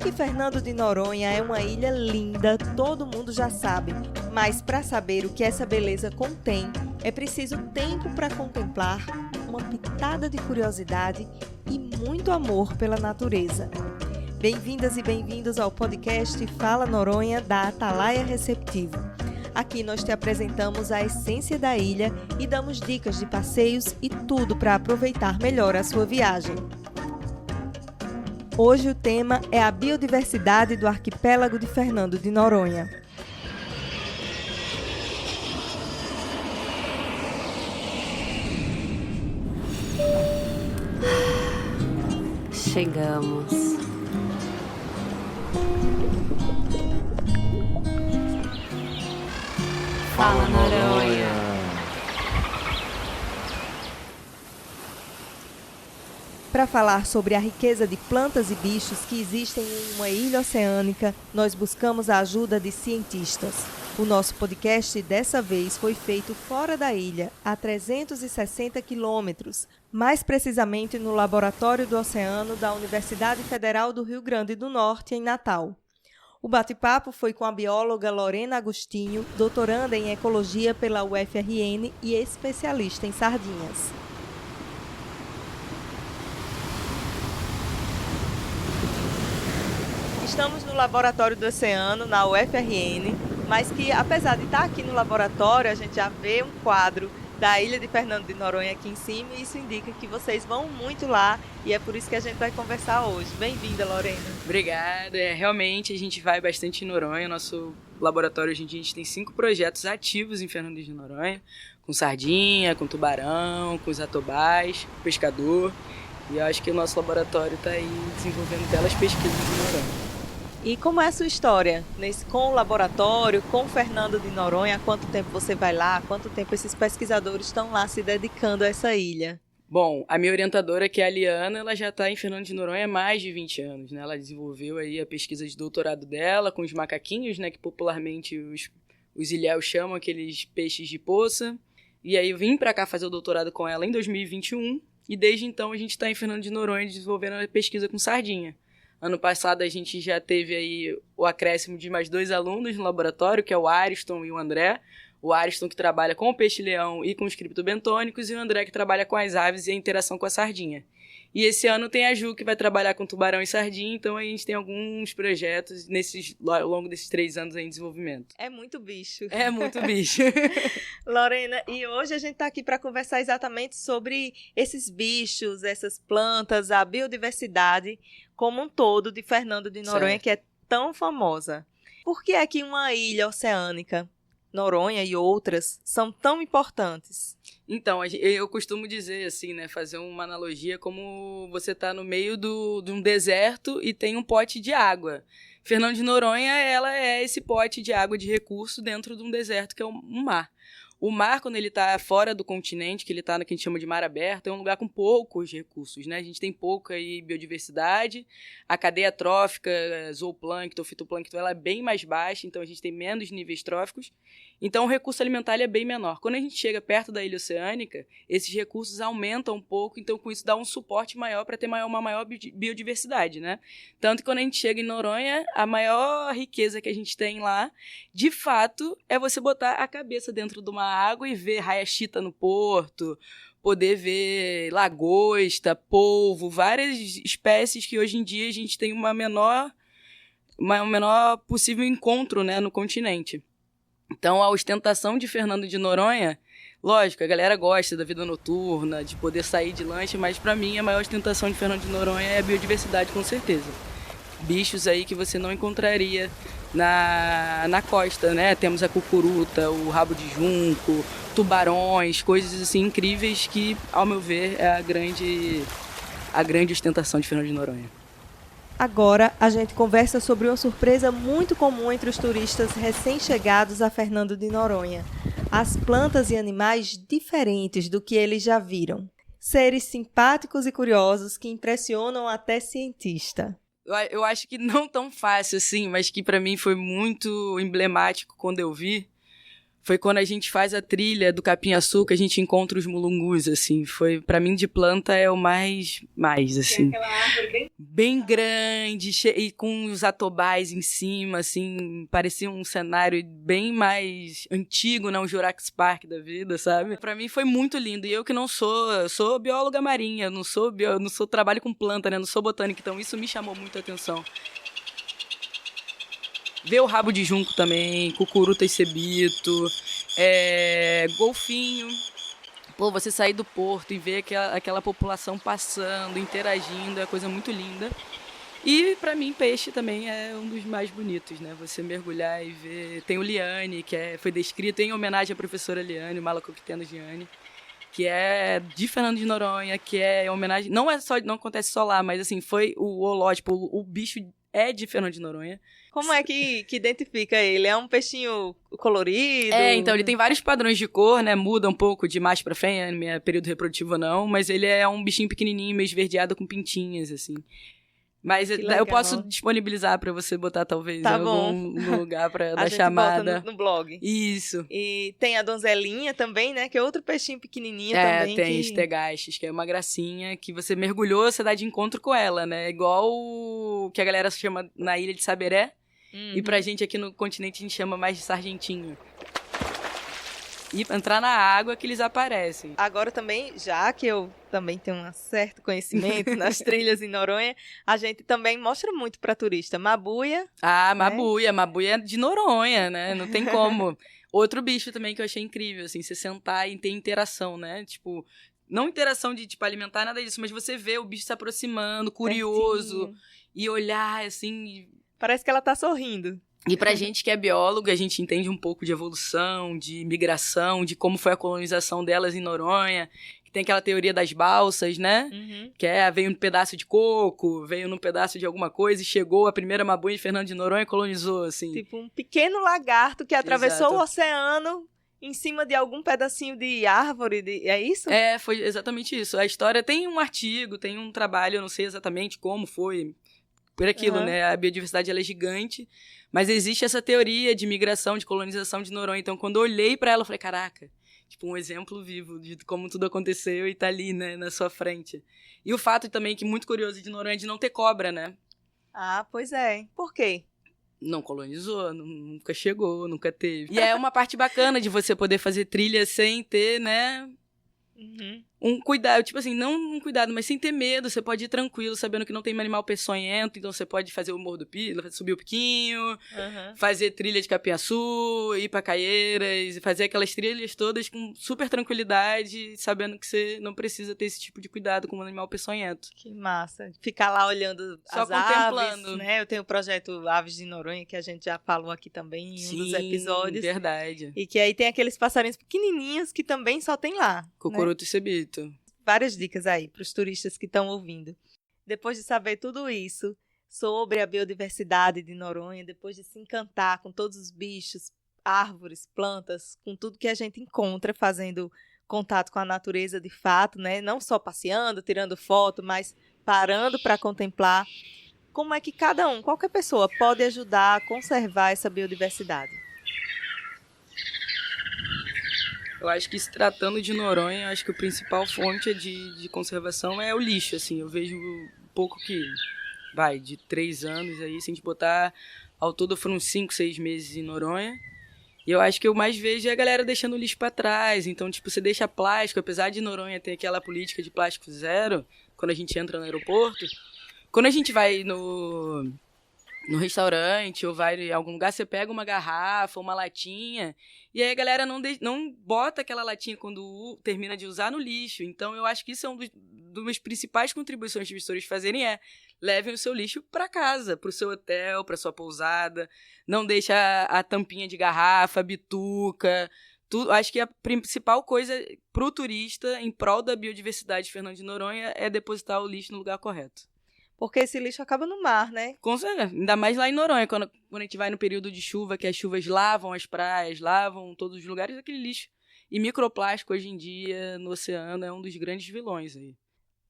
Que Fernando de Noronha é uma ilha linda, todo mundo já sabe. Mas para saber o que essa beleza contém, é preciso tempo para contemplar, uma pitada de curiosidade e muito amor pela natureza. Bem-vindas e bem-vindos ao podcast Fala Noronha da Atalaia Receptivo. Aqui nós te apresentamos a essência da ilha e damos dicas de passeios e tudo para aproveitar melhor a sua viagem. Hoje o tema é a biodiversidade do arquipélago de Fernando de Noronha. Chegamos. Fala, Noronha. Para falar sobre a riqueza de plantas e bichos que existem em uma ilha oceânica, nós buscamos a ajuda de cientistas. O nosso podcast dessa vez foi feito fora da ilha, a 360 quilômetros, mais precisamente no Laboratório do Oceano da Universidade Federal do Rio Grande do Norte, em Natal. O bate-papo foi com a bióloga Lorena Agostinho, doutoranda em Ecologia pela UFRN e especialista em sardinhas. Estamos no Laboratório do Oceano, na UFRN, mas que, apesar de estar aqui no laboratório, a gente já vê um quadro da ilha de Fernando de Noronha aqui em cima e isso indica que vocês vão muito lá e é por isso que a gente vai conversar hoje. Bem-vinda, Lorena. Obrigada. Realmente a gente vai bastante em Noronha. Nosso laboratório hoje em dia a gente tem 5 projetos ativos em Fernando de Noronha, com sardinha, com tubarão, com os atobás, com pescador. E eu acho que o nosso laboratório está aí desenvolvendo belas pesquisas em Noronha. E como é a sua história com o laboratório, com o Fernando de Noronha? Há quanto tempo você vai lá? Há quanto tempo esses pesquisadores estão lá se dedicando a essa ilha? Bom, a minha orientadora, que é a Liana, ela já está em Fernando de Noronha há mais de 20 anos, né? Ela desenvolveu aí a pesquisa de doutorado dela com os macaquinhos, né? Que popularmente os ilhéus chamam aqueles peixes de poça. E aí eu vim para cá fazer o doutorado com ela em 2021 e desde então a gente está em Fernando de Noronha desenvolvendo a pesquisa com sardinha. Ano passado a gente já teve aí o acréscimo de mais 2 alunos no laboratório, que é o Ariston e o André. O Ariston que trabalha com o peixe-leão e com os criptobentônicos e o André que trabalha com as aves e a interação com a sardinha. E esse ano tem a Ju que vai trabalhar com tubarão e sardinha, então a gente tem alguns projetos ao longo desses 3 anos aí em desenvolvimento. É muito bicho. É muito bicho. Lorena, e hoje a gente está aqui para conversar exatamente sobre esses bichos, essas plantas, a biodiversidade como um todo de Fernando de Noronha, certo, que é tão famosa. Por que é que uma ilha oceânica, Noronha e outras, são tão importantes? Então, eu costumo dizer assim, né, fazer uma analogia como você está no meio de um deserto e tem um pote de água. Fernando de Noronha, ela é esse pote de água de recurso dentro de um deserto que é um mar. O mar, quando ele está fora do continente, que ele está no que a gente chama de mar aberto, é um lugar com poucos recursos, né? A gente tem pouca aí biodiversidade, a cadeia trófica, zooplâncton, fitoplâncton, ela é bem mais baixa, então a gente tem menos níveis tróficos, então o recurso alimentar ele é bem menor. Quando a gente chega perto da ilha oceânica, esses recursos aumentam um pouco, então com isso dá um suporte maior para ter uma maior biodiversidade, né? Tanto que quando a gente chega em Noronha, a maior riqueza que a gente tem lá, de fato, é você botar a cabeça dentro de uma água e ver raia-chita no porto, poder ver lagosta, polvo, várias espécies que hoje em dia a gente tem um menor possível encontro, né, no continente. Então, a ostentação de Fernando de Noronha, lógico, a galera gosta da vida noturna, de poder sair de lanche, mas para mim a maior ostentação de Fernando de Noronha é a biodiversidade, com certeza. Bichos aí que você não encontraria na costa, né? Temos a cucuruta, o rabo de junco, tubarões, coisas assim incríveis que, ao meu ver, é a grande ostentação de Fernando de Noronha. Agora a gente conversa sobre uma surpresa muito comum entre os turistas recém-chegados a Fernando de Noronha. As plantas e animais diferentes do que eles já viram. Seres simpáticos e curiosos que impressionam até cientista. Eu acho que não tão fácil assim, mas que para mim foi muito emblemático quando eu vi, foi quando a gente faz a trilha do Capim-Açúcar, a gente encontra os mulungus, assim. Foi, pra mim, de planta é o mais assim. Tem aquela árvore Bem grande, e com os atobais em cima, assim, parecia um cenário bem mais antigo, né? Um Jurassic Park da vida, sabe? Pra mim foi muito lindo. E eu que não sou bióloga marinha, não sou trabalho com planta, né? Não sou botânica, então isso me chamou muito a atenção. Ver o rabo de junco também, cucuruta e cebito, golfinho. Pô, você sair do porto e ver aquela população passando, interagindo, é uma coisa muito linda. E, pra mim, peixe também é um dos mais bonitos, né? Você mergulhar e ver... Tem o Liane, que foi descrito em homenagem à professora Liane, o Malacoquiteno Liane, que é de Fernando de Noronha, que é homenagem... Não acontece só lá, mas, assim, foi o holótipo, o bicho é de Fernando de Noronha. Como é que identifica ele? É um peixinho colorido? Então, ele tem vários padrões de cor, né? Muda um pouco de macho pra fêmea, período reprodutivo não, mas ele é um bichinho pequenininho, meio esverdeado com pintinhas, assim. Mas eu posso disponibilizar pra você botar, talvez, em algum lugar da chamada. Bota no blog. Isso. E tem a donzelinha também, né? Que é outro peixinho pequenininho também. Tem estegastes, que é uma gracinha, que você mergulhou, você dá de encontro com ela, né? Igual o que a galera chama na ilha de Saberé. E pra gente aqui no continente a gente chama mais de sargentinho. E entrar na água que eles aparecem. Agora também, já que eu também tenho um certo conhecimento nas trilhas em Noronha, a gente também mostra muito para turista. Mabuia. Mabuia. Mabuia é de Noronha, né? Não tem como. Outro bicho também que eu achei incrível, assim, você sentar e ter interação, né? Tipo, não interação de, alimentar, nada disso, mas você vê o bicho se aproximando, curioso, e olhar, assim... Parece que ela tá sorrindo. E pra gente que é biólogo, a gente entende um pouco de evolução, de migração, de como foi a colonização delas em Noronha. Que tem aquela teoria das balsas, né? Que veio num pedaço de coco, veio num pedaço de alguma coisa e chegou a primeira mabuia de Fernando de Noronha e colonizou, assim. Tipo um pequeno lagarto que atravessou o oceano em cima de algum pedacinho de árvore, é isso? Foi exatamente isso. A história tem um artigo, tem um trabalho, eu não sei exatamente como foi... Por aquilo, né? A biodiversidade ela é gigante, mas existe essa teoria de migração, de colonização de Noronha. Então, quando eu olhei pra ela, eu falei, caraca, tipo, um exemplo vivo de como tudo aconteceu e tá ali, né, na sua frente. E o fato também, que muito curioso de Noronha, de não ter cobra, né? Pois é. Por quê? Não colonizou, nunca chegou, nunca teve. E é uma parte bacana de você poder fazer trilha sem ter, né... Um cuidado, tipo assim, não um cuidado, mas sem ter medo, você pode ir tranquilo, sabendo que não tem animal peçonhento, então você pode fazer o Morro do Pila, subir o Piquinho, fazer trilha de Capim-Açu, ir pra Caieiras, fazer aquelas trilhas todas com super tranquilidade, sabendo que você não precisa ter esse tipo de cuidado com um animal peçonhento. Que massa. Ficar lá olhando só as contemplando. Aves, né? Eu tenho o projeto Aves de Noronha, que a gente já falou aqui também em um dos episódios. Verdade. E que aí tem aqueles passarinhos pequenininhos que também só tem lá. Cucuruto e cebito. Várias dicas aí para os turistas que estão ouvindo. Depois de saber tudo isso sobre a biodiversidade de Noronha, depois de se encantar com todos os bichos, árvores, plantas, com tudo que a gente encontra fazendo contato com a natureza de fato, né? Não só passeando, tirando foto, mas parando para contemplar, como é que qualquer pessoa pode ajudar a conservar essa biodiversidade? Eu acho que, se tratando de Noronha, acho que a principal fonte de conservação é o lixo, assim. Eu vejo um pouco que, de 3 anos aí, se a gente botar, ao todo foram 5, 6 meses em Noronha. E eu acho que eu mais vejo é a galera deixando o lixo pra trás. Então, você deixa plástico, apesar de Noronha ter aquela política de plástico zero, quando a gente entra no aeroporto, quando a gente vai no restaurante ou vai em algum lugar, você pega uma garrafa, uma latinha, e aí a galera não bota aquela latinha quando termina de usar no lixo. Então, eu acho que isso é uma das principais contribuições que os turistas fazerem levem o seu lixo para casa, para o seu hotel, para sua pousada, não deixa a tampinha de garrafa, bituca, tudo. Acho que a principal coisa para o turista, em prol da biodiversidade de Fernando de Noronha, é depositar o lixo no lugar correto. Porque esse lixo acaba no mar, né? Com certeza. Ainda mais lá em Noronha, quando a gente vai no período de chuva, que as chuvas lavam as praias, lavam todos os lugares, aquele lixo. E microplástico, hoje em dia, no oceano, é um dos grandes vilões aí.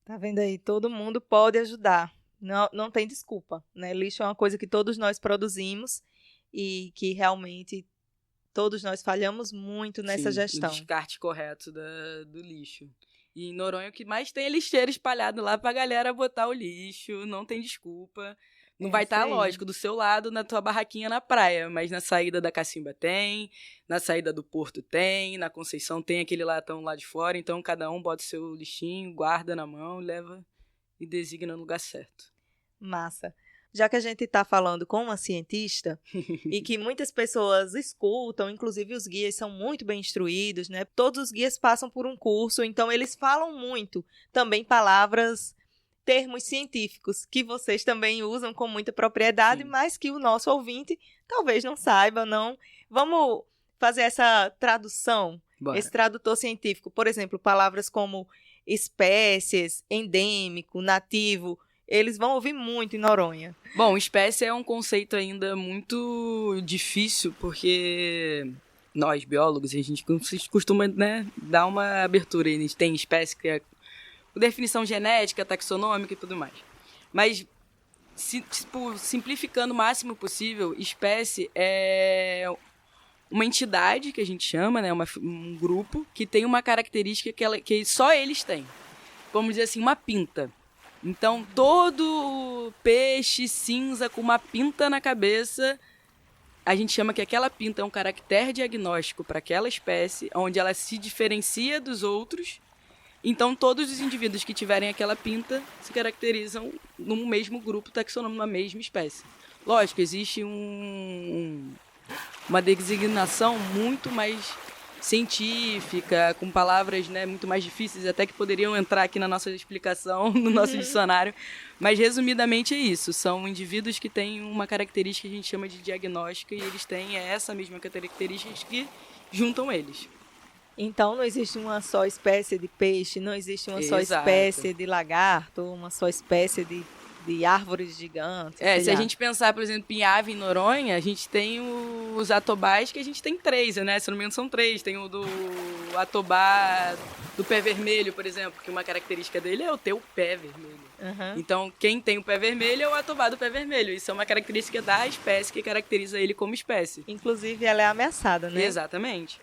Tá vendo aí? Todo mundo pode ajudar. Não tem desculpa, né? Lixo é uma coisa que todos nós produzimos e que realmente Todos nós falhamos muito nessa Sim, gestão. o descarte correto do lixo. E em Noronha o que mais tem é lixeiro espalhado lá pra galera botar o lixo, não tem desculpa. Não vai estar, lógico, do seu lado na tua barraquinha na praia, mas na saída da Cacimba tem, na saída do Porto tem, na Conceição tem aquele latão lá de fora, então cada um bota o seu lixinho, guarda na mão, leva e designa no lugar certo. Massa. Já que a gente está falando com uma cientista e que muitas pessoas escutam, inclusive os guias são muito bem instruídos, né? Todos os guias passam por um curso, então eles falam muito também palavras, termos científicos que vocês também usam com muita propriedade, Sim. mas que o nosso ouvinte talvez não saiba, não. Vamos fazer essa tradução, Bora. esse tradutor científico. Por exemplo, palavras como espécies, endêmico, nativo, eles vão ouvir muito em Noronha. Bom, espécie é um conceito ainda muito difícil, porque nós, biólogos, a gente costuma, né, dar uma abertura. A gente tem espécie que é definição genética, taxonômica e tudo mais. Mas, simplificando o máximo possível, espécie é uma entidade que a gente chama, né, um grupo, que tem uma característica que só eles têm. Vamos dizer assim, uma pinta. Então, todo peixe cinza com uma pinta na cabeça, a gente chama que aquela pinta é um caractere diagnóstico para aquela espécie, onde ela se diferencia dos outros. Então, todos os indivíduos que tiverem aquela pinta se caracterizam num mesmo grupo taxonômico, numa mesma espécie. Lógico, existe uma designação muito mais científica, com palavras, né, muito mais difíceis, até que poderiam entrar aqui na nossa explicação, no nosso dicionário. Mas, resumidamente, é isso. São indivíduos que têm uma característica que a gente chama de diagnóstica e eles têm essa mesma característica que juntam eles. Então, não existe uma só espécie de peixe, não existe uma só Exato. espécie de lagarto, uma só espécie de árvores gigantes. Se a gente pensar, por exemplo, em ave em Noronha, a gente tem os atobás, que a gente tem 3, né? Se não me engano, são 3. Tem o do atobá do pé vermelho, por exemplo, que uma característica dele é o ter o pé vermelho. Uhum. Então, quem tem o pé vermelho é o atobá do pé vermelho. Isso é uma característica da espécie que caracteriza ele como espécie. Inclusive, ela é ameaçada, né? Exatamente.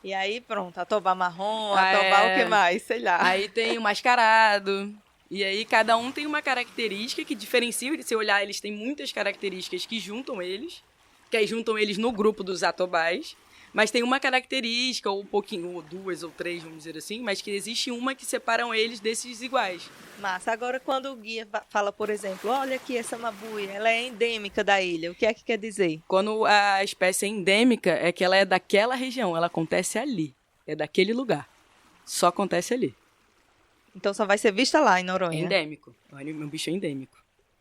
E aí, pronto, atobá marrom, atobá o que mais? Sei lá. Aí tem o mascarado. E aí cada um tem uma característica que diferencia. Se olhar, eles têm muitas características que juntam eles. Que aí juntam eles no grupo dos atobás. Mas tem uma característica, ou um pouquinho, ou 2 ou 3, vamos dizer assim. Mas que existe uma que separam eles desses iguais. Massa. Agora, quando o guia fala, por exemplo, olha aqui essa mabuia, ela é endêmica da ilha. O que é que quer dizer? Quando a espécie é endêmica, é que ela é daquela região. Ela acontece ali. É daquele lugar. Só acontece ali. Então, só vai ser vista lá em Noronha. Endêmico. Um bicho é endêmico.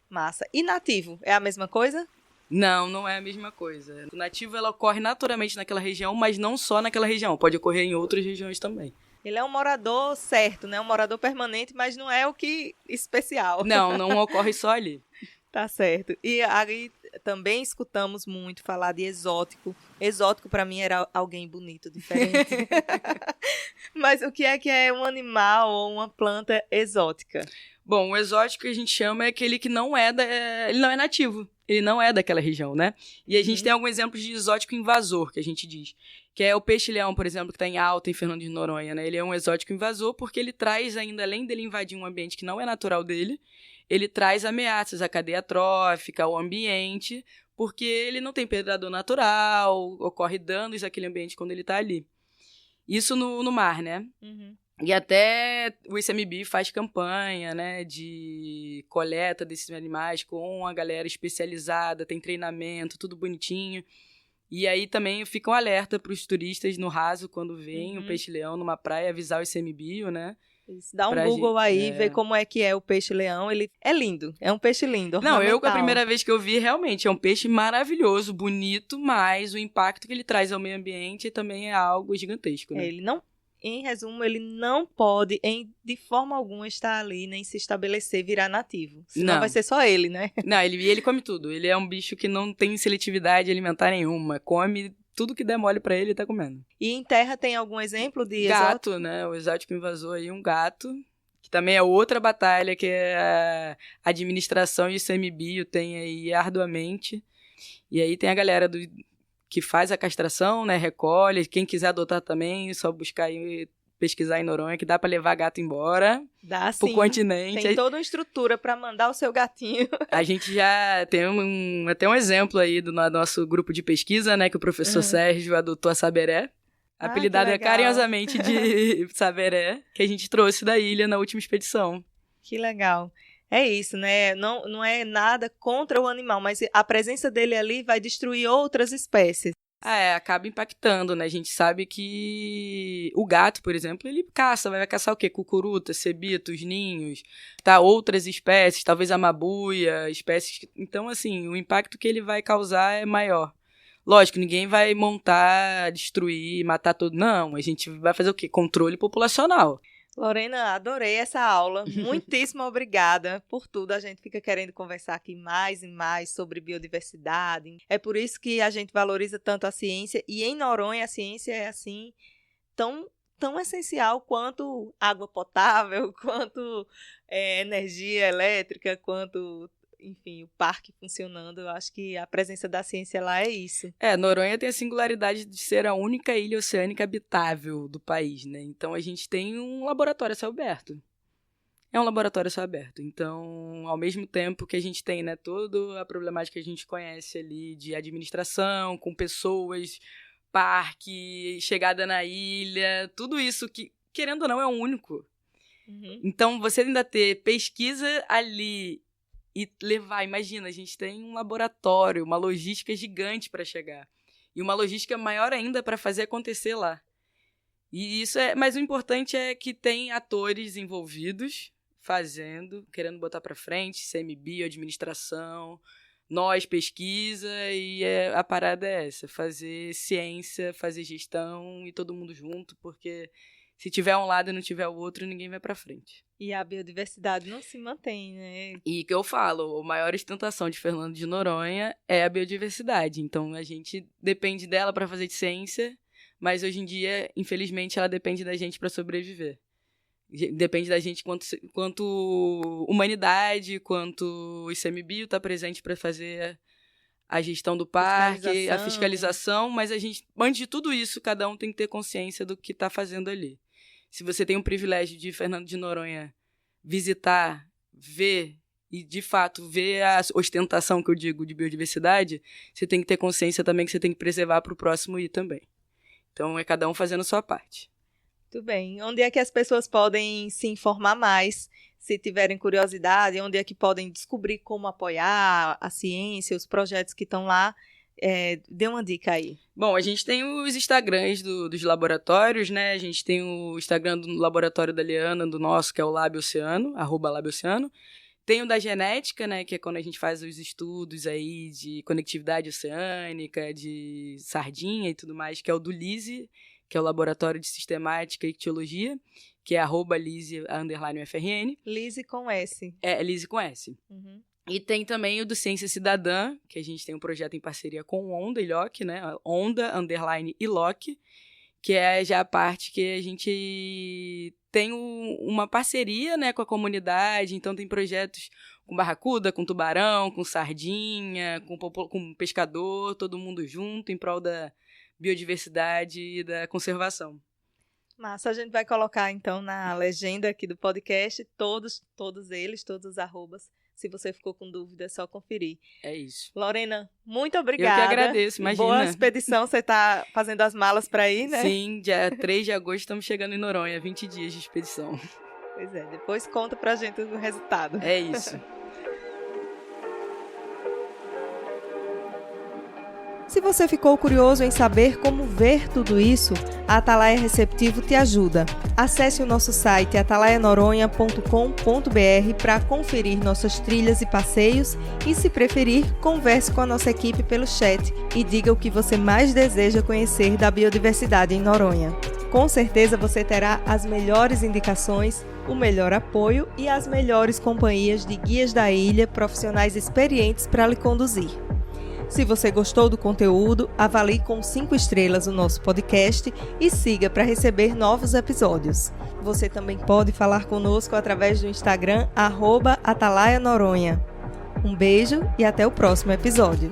Massa. E nativo? É a mesma coisa? Não, não é a mesma coisa. O nativo, ela ocorre naturalmente naquela região, mas não só naquela região. Pode ocorrer em outras regiões também. Ele é um morador certo, né? Um morador permanente, mas não é o que especial. Não ocorre só ali. Tá certo. E aí também escutamos muito falar de exótico. Exótico para mim era alguém bonito, diferente. Mas o que é um animal ou uma planta exótica? Bom, o exótico que a gente chama é aquele que não é ele não é nativo. Ele não é daquela região, né? E a gente tem alguns exemplos de exótico invasor, que a gente diz. Que é o peixe-leão, por exemplo, que está em alta em Fernando de Noronha, né? Ele é um exótico invasor porque ele traz ainda, além dele invadir um ambiente que não é natural dele, ele traz ameaças à cadeia trófica, ao ambiente, porque ele não tem predador natural, ocorre danos àquele ambiente quando ele está ali. Isso no mar, né? Uhum. E até o ICMBio faz campanha, né, de coleta desses animais com a galera especializada, tem treinamento, tudo bonitinho. E aí também fica um alerta para os turistas no raso, quando vem o peixe-leão numa praia, avisar o ICMBio, né? Isso. Dá um Google aí, vê como é que é o peixe-leão. Ele é lindo, é um peixe lindo. Não, a primeira vez que eu vi, realmente, é um peixe maravilhoso, bonito, mas o impacto que ele traz ao meio ambiente também é algo gigantesco, né? Ele não... Em resumo, ele não pode, de forma alguma, estar ali, nem se estabelecer, virar nativo. Senão vai ser só ele, né? Não, ele come tudo. Ele é um bicho que não tem seletividade alimentar nenhuma. Come tudo que der mole pra ele, tá comendo. E em terra tem algum exemplo de gato, exótico? Né? O exótico invasor aí, um gato. Que também é outra batalha que a administração e o ICMBio tem aí arduamente. E aí tem a galera que faz a castração, né? Recolhe. Quem quiser adotar também, é só buscar e pesquisar em Noronha, que dá para levar gato embora. Dá pro sim. continente. Tem toda uma estrutura para mandar o seu gatinho. A gente já tem até um exemplo aí do nosso grupo de pesquisa, né? Que o professor Sérgio adotou a Saberé. Apelidada carinhosamente de Saberé, que a gente trouxe da ilha na última expedição. Que legal. É isso, né? Não é nada contra o animal, mas a presença dele ali vai destruir outras espécies. Acaba impactando, né? A gente sabe que o gato, por exemplo, ele caça, vai caçar o quê? Cucuruta, cebitos, ninhos, tá? Outras espécies, talvez a mabuia, espécies... Então, assim, o impacto que ele vai causar é maior. Lógico, ninguém vai montar, destruir, matar tudo. Não, a gente vai fazer o quê? Controle populacional. Lorena, adorei essa aula. Muitíssimo obrigada por tudo. A gente fica querendo conversar aqui mais e mais sobre biodiversidade. É por isso que a gente valoriza tanto a ciência. E em Noronha a ciência é assim tão essencial quanto água potável, quanto energia elétrica, quanto... Enfim, o parque funcionando, eu acho que a presença da ciência lá é isso. Noronha tem a singularidade de ser a única ilha oceânica habitável do país, né? Então, a gente tem um laboratório a céu aberto. É um laboratório a céu aberto. Então, ao mesmo tempo que a gente tem, né, toda a problemática que a gente conhece ali de administração, com pessoas, parque, chegada na ilha, tudo isso que, querendo ou não, é o único. Então, você ainda ter pesquisa ali... E levar, imagina, a gente tem um laboratório, uma logística gigante para chegar. E uma logística maior ainda para fazer acontecer lá. E isso mas o importante é que tem atores envolvidos, fazendo, querendo botar para frente, CMBio, administração, nós, pesquisa, e a parada é essa, fazer ciência, fazer gestão e todo mundo junto, porque se tiver um lado e não tiver o outro, ninguém vai para frente. E a biodiversidade não se mantém, né? E que eu falo, a maior ostentação de Fernando de Noronha é a biodiversidade. Então, a gente depende dela para fazer ciência, mas hoje em dia, infelizmente, ela depende da gente para sobreviver. Depende da gente quanto humanidade, quanto o ICMBio está presente para fazer a gestão do parque, a fiscalização, mas a gente, antes de tudo isso, cada um tem que ter consciência do que está fazendo ali. Se você tem o privilégio de Fernando de Noronha visitar, ver e, de fato, ver a ostentação que eu digo de biodiversidade, você tem que ter consciência também que você tem que preservar para o próximo ir também. Então, é cada um fazendo a sua parte. Muito bem. Onde é que as pessoas podem se informar mais, se tiverem curiosidade? Onde é que podem descobrir como apoiar a ciência, os projetos que estão lá? Dê uma dica aí. Bom, a gente tem os Instagrams dos laboratórios, né? A gente tem o Instagram do laboratório da Liana, do nosso, que é o @LabOceano. Tem o da genética, né? Que é quando a gente faz os estudos aí de conectividade oceânica, de sardinha e tudo mais, que é o do LISE, que é o Laboratório de Sistemática e Ictiologia, que é @LISE_UFRN. LISE com S. LISE com S. Uhum. E tem também o do Ciência Cidadã, que a gente tem um projeto em parceria com o Onda Iloc, né? Onda_Iloc, que é já a parte que a gente tem uma parceria, né, com a comunidade. Então tem projetos com barracuda, com tubarão, com sardinha, com pescador, todo mundo junto em prol da biodiversidade e da conservação. Massa, a gente vai colocar então na legenda aqui do podcast todos eles, todos os arrobas. Se você ficou com dúvida, é só conferir. É isso. Lorena, muito obrigada. Eu que agradeço, imagina. Boa expedição, você está fazendo as malas para ir, né? Sim, dia 3 de agosto estamos chegando em Noronha, 20 dias de expedição. Pois é, depois conta pra gente o resultado. É isso. Se você ficou curioso em saber como ver tudo isso, a Atalaia Receptivo te ajuda. Acesse o nosso site atalaianoronha.com.br para conferir nossas trilhas e passeios e, se preferir, converse com a nossa equipe pelo chat e diga o que você mais deseja conhecer da biodiversidade em Noronha. Com certeza você terá as melhores indicações, o melhor apoio e as melhores companhias de guias da ilha, profissionais experientes para lhe conduzir. Se você gostou do conteúdo, avalie com 5 estrelas o nosso podcast e siga para receber novos episódios. Você também pode falar conosco através do Instagram @AtalaiaNoronha. Um beijo e até o próximo episódio.